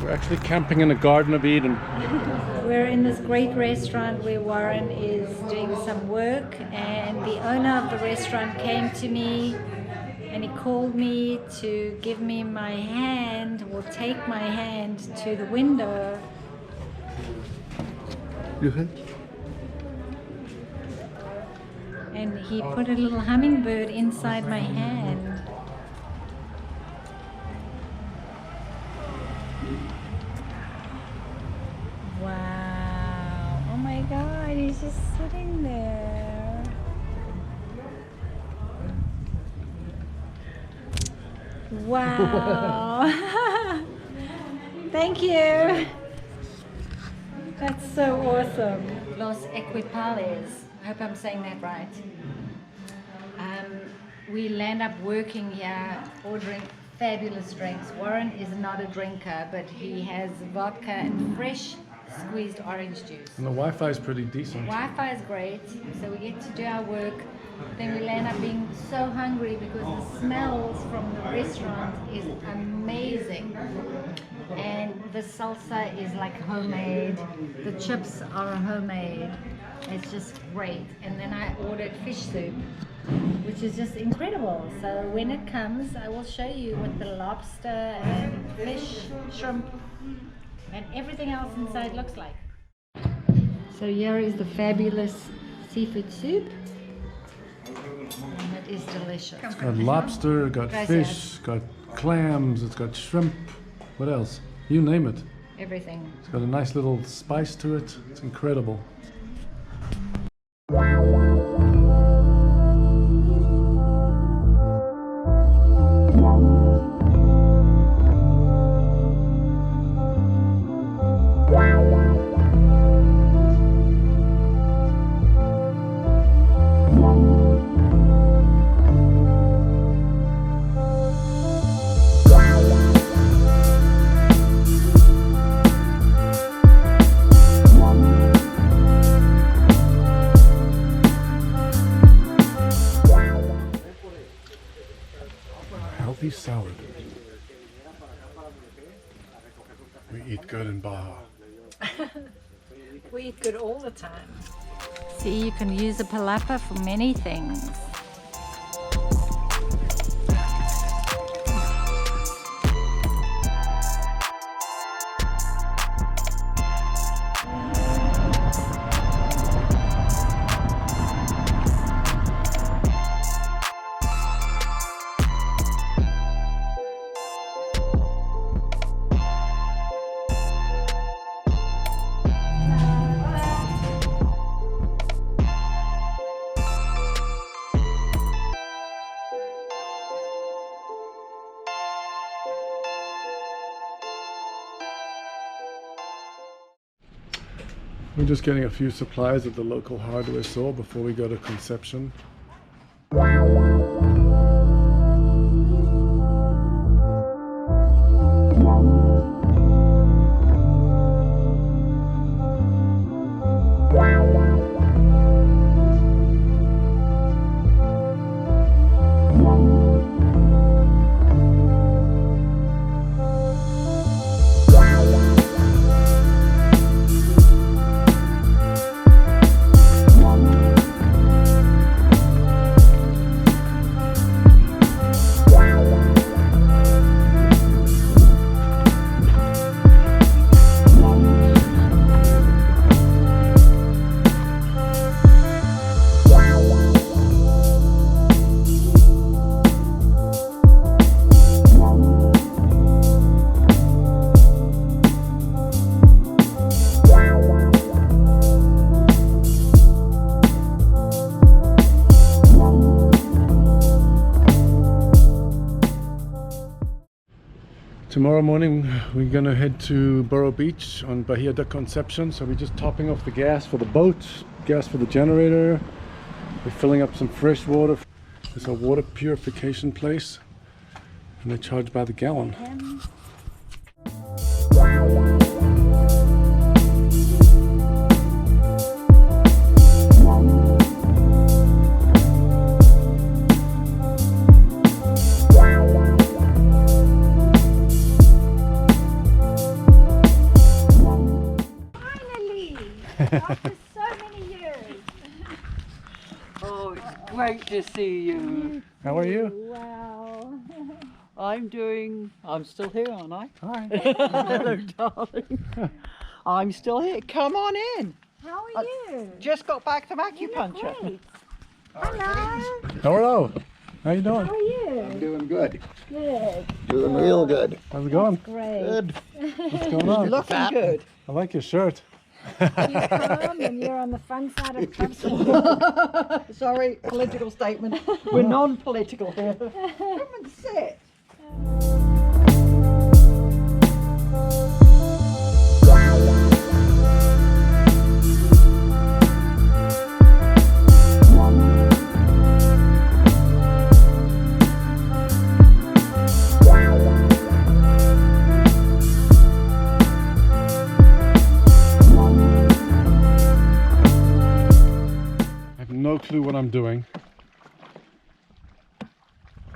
We're actually camping in the Garden of Eden. We're in this great restaurant where Warren is doing some work, and the owner of the restaurant came to me and he called me to give me my hand, or take my hand to the window. And he put a little hummingbird inside my hand. Wow. Oh my God, he's just sitting there. Wow. Thank you. That's so awesome. Los Equipales. I hope I'm saying that right. We'll end up working here, ordering fabulous drinks. Warren is not a drinker, but he has vodka and fresh squeezed orange juice. And the Wi-Fi is pretty decent. Wi-Fi is great, so we get to do our work. Then we'll end up being so hungry because the smells from the restaurant is amazing. And the salsa is like homemade. The chips are homemade. It's just great. And then I ordered fish soup, which is just incredible. So when it comes, I will show you what the lobster and fish, shrimp, and everything else inside looks like. So here is the fabulous seafood soup. And it is delicious. It's got lobster, got fish, got clams, it's got shrimp. What else? You name it. Everything. It's got a nice little spice to it. It's incredible. Healthy salad. We eat good in Baja. We eat good all the time. See, you can use a palapa for many things. We're just getting a few supplies at the local hardware store before we go to Conception. Tomorrow morning we're gonna head to Borough Beach on Bahia de Conception. So we're just topping off the gas for the boat, gas for the generator. We're filling up some fresh water. It's a water purification place and they charge by the gallon. After so many years. Oh, it's great to see you. How are you? Wow. I'm still here, aren't I? Hi. Hello, darling. I'm still here. Come on in. How are you? Just got back from You look acupuncture. great. Hello. Hello. How you doing? How are you? I'm doing good. Good. Doing real good. How's it going? Great. Good. What's going on? Looking good. I like your shirt. You're calm and you're on the fun side of Trump. Sorry, political statement. We're non-political here. Come and sit. No clue what I'm doing.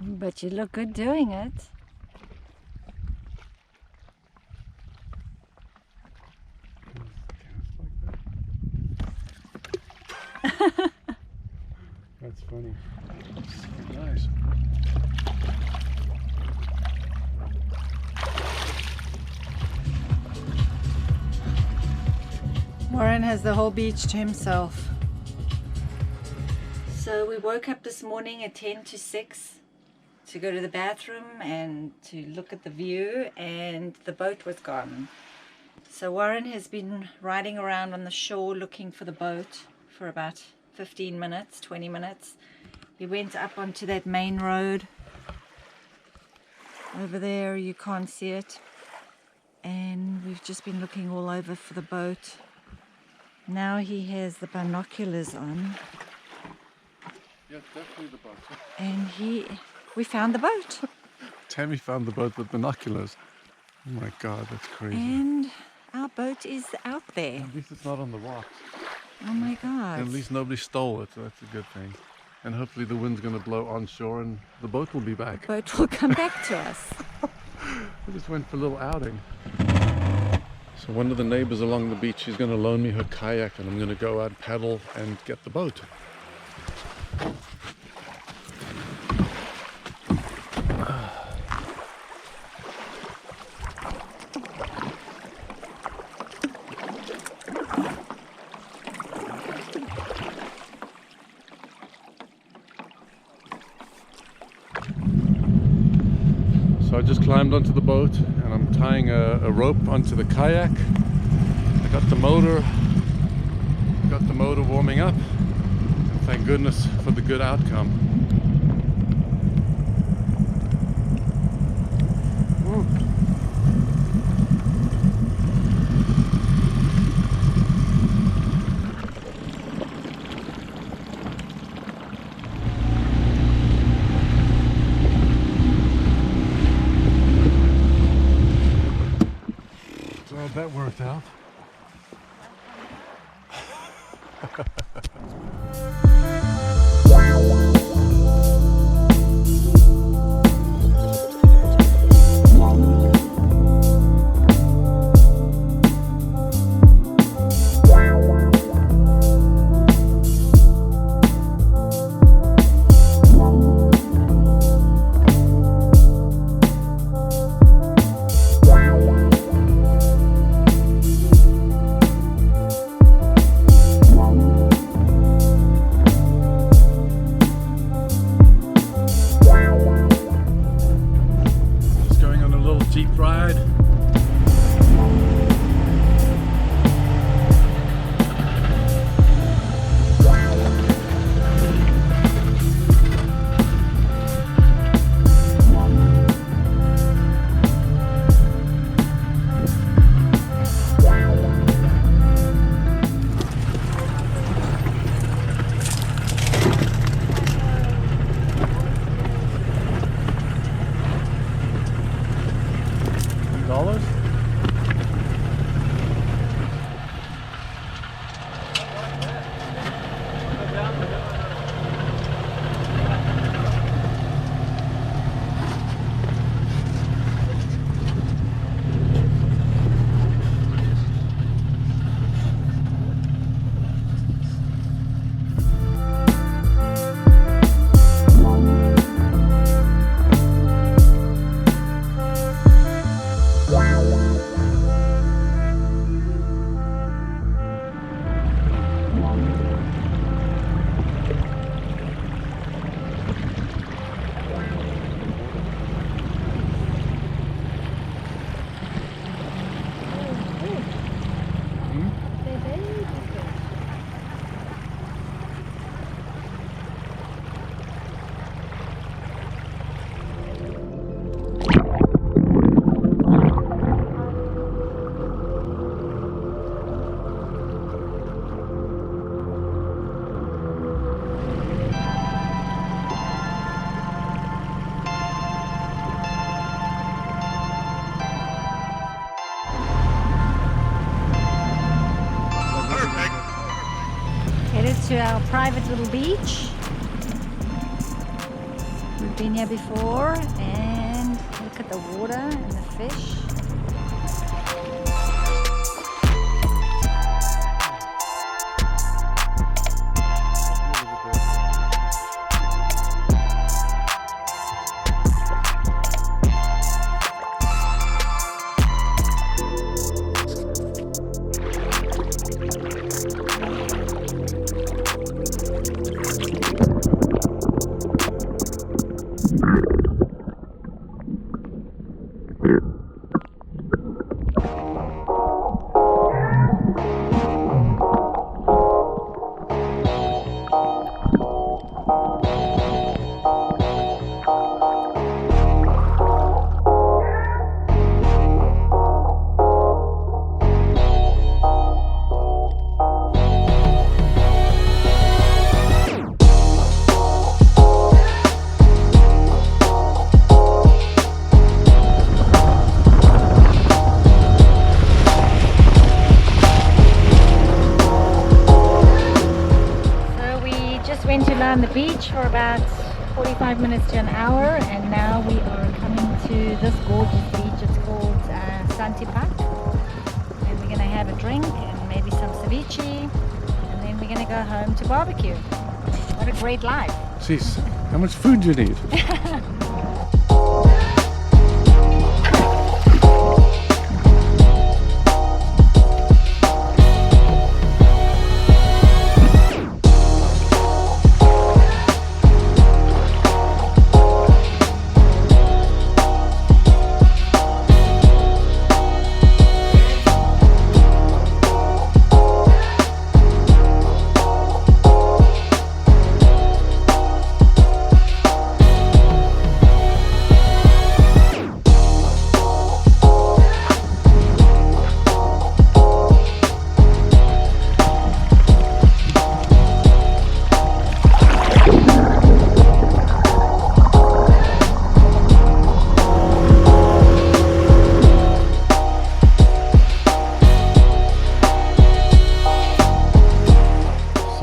But you look good doing it. That's funny. So nice. Warren has the whole beach to himself. So we woke up this morning at 10 to 6 to go to the bathroom and to look at the view, and the boat was gone. So Warren has been riding around on the shore looking for the boat for about 15 minutes, 20 minutes. He went up onto that main road. Over there, you can't see it. And we've just been looking all over for the boat. Now he has the binoculars on. Yeah, definitely the boat. And we found the boat. Tammy found the boat with binoculars. Oh my god, that's crazy. And our boat is out there. At least it's not on the rocks. Oh my God. And at least nobody stole it, so that's a good thing. And hopefully the wind's going to blow onshore and the boat will be back. The boat will come back to us. I just went for a little outing. So one of the neighbors along the beach, she's going to loan me her kayak and I'm going to go out, paddle and get the boat. So I just climbed onto the boat and I'm tying a rope onto the kayak. I got the motor warming up, and thank goodness for the good outcome. So that worked out. private little beach. We've been here before, and look at the water and the fish. Went to lie on the beach for about 45 minutes to an hour, and now we are coming to this gorgeous beach. It's called Santipac, and we're gonna have a drink and maybe some ceviche, and then we're gonna go home to barbecue. What a great life. Jeez, how much food do you need?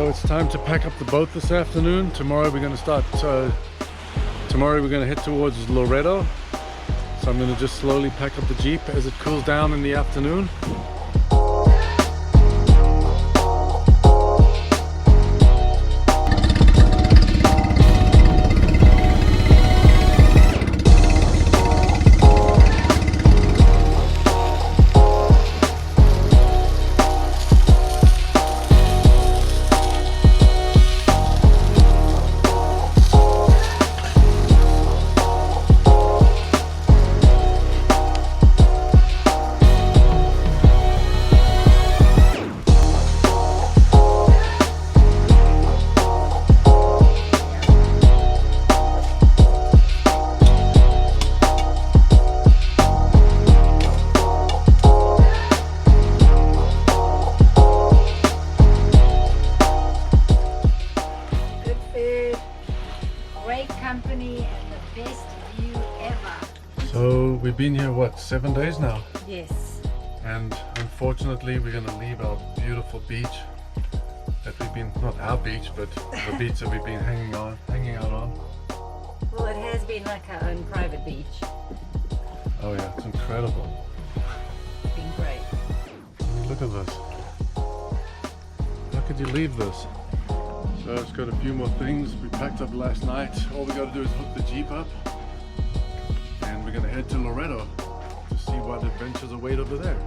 It's time to pack up the boat this afternoon. Tomorrow we're going to start. Tomorrow we're going to head towards Loreto. So I'm going to just slowly pack up the Jeep as it cools down in the afternoon. Company and the best view ever. So we've been here, what, 7 days now? Yes. And unfortunately we're going to leave our beautiful beach that we've been, not our beach, but the beach that we've been hanging out on. Well, it has been like our own private beach. Oh yeah, it's incredible. It's been great. I mean, look at this. How could you leave this? So it's got a few more things we packed up last night. All we got to do is hook the Jeep up, and we're going to head to Loreto to see what adventures await over there.